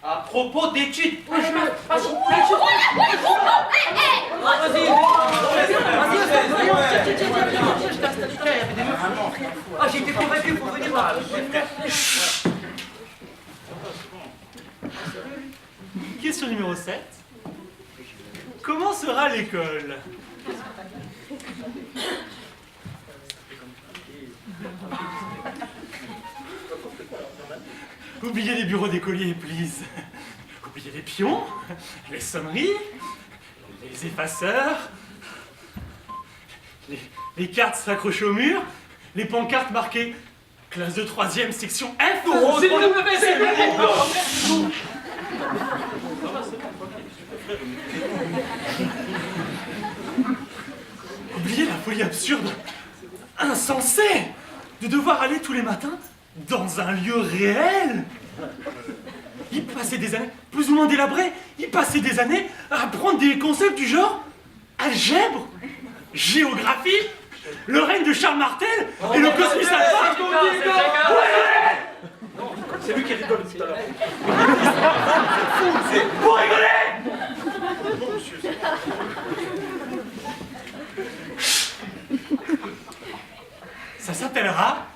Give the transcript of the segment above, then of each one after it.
À propos d'études. Vas-y, j'ai été convaincu pour venir voir. Question numéro 7. Comment sera l'école? Oubliez les bureaux d'écoliers, please. Oubliez les pions, les sonneries, les effaceurs, les cartes s'accrochent au mur, les pancartes marquées classe de 3e, section F. S'il vous plaît, s'il vous plaît. Oubliez la folie absurde, insensée, de devoir aller tous les matins dans un lieu réel. Il passait des années, plus ou moins délabrées, il passait des années à apprendre des concepts du genre algèbre, géographie, le règne de Charles Martel et le cosmos alpha. C'est lui qui rigole tout à l'heure. Vous rigolez? Non, monsieur. Ça s'appellera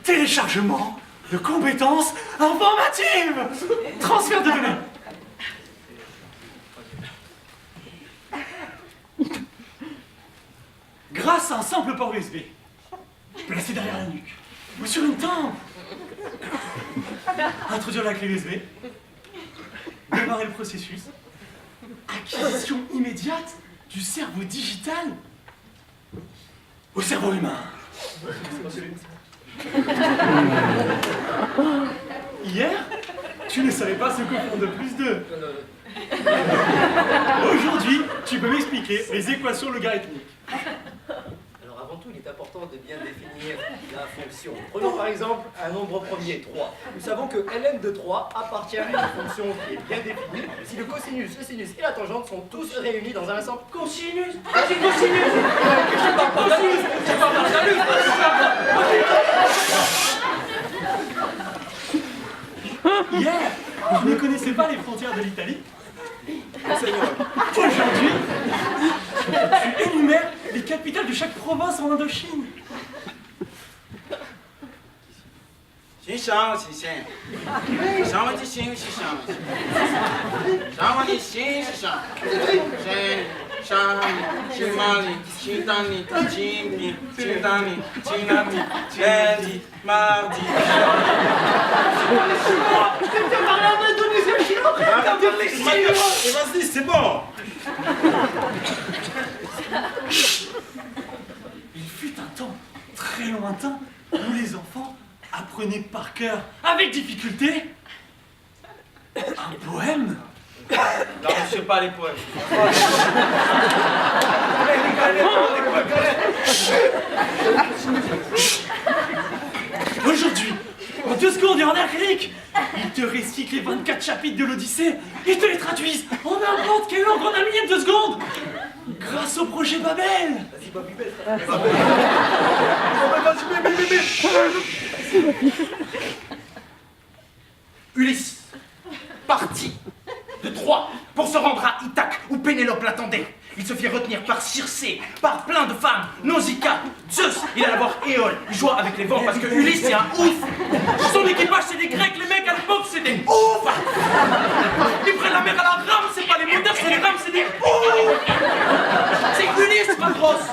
téléchargement de compétences informatives. Transfert de données. Grâce à un simple port USB, placé derrière la nuque, ou sur une tempe, introduire la clé USB, démarrer le processus, acquisition immédiate du cerveau digital au cerveau humain. Hier, tu ne savais pas ce que font 2 plus 2. Aujourd'hui, tu peux m'expliquer les équations logarithmiques. Alors avant tout, il est important de bien définir la fonction. Prenons par exemple un nombre premier, 3. Nous savons que ln de 3 appartient à une fonction qui est bien définie si le cosinus, le sinus et la tangente sont tous réunis dans un ensemble cosinus. Vas-y, cosinus. Je parle pas d'anus, je parle pas d'anus. Hier, tu ne connaissais pas les frontières de l'Italie. Aujourd'hui, tu énumères les capitales de chaque province en Indochine. 欣赏，欣赏，赏我的心是赏，赏我的心是赏，赏你，心马里，心当你，心你，心当你，心当你，lundi, mardi. Tu as parlé en indonésien chinois. Vas-y, c'est bon. Il fut un temps très lointain où les enfants apprenaient par cœur, avec difficulté, un poème. Non, monsieur, pas les poèmes. Aujourd'hui, en 2 secondes et en un clic, ils te récitent les 24 chapitres de l'Odyssée et te les traduisent en n'importe quelle langue en un millième de seconde, grâce au projet Babel. Vas-y, Babybel. Ulysse, parti de Troie pour se rendre à Ithaque où Pénélope l'attendait. Il se fit retenir par Circé, par plein de femmes, Nausicaa, Zeus, il alla voir Éole, il joua avec les vents parce que Ulysse c'est un ouf. Son équipage c'est des Grecs, les mecs à l'époque c'est des ouf. Ils prennent la mer à la rame, c'est pas les moteurs, c'est les rames, c'est des ouf. C'est Ulysse, ma grosse.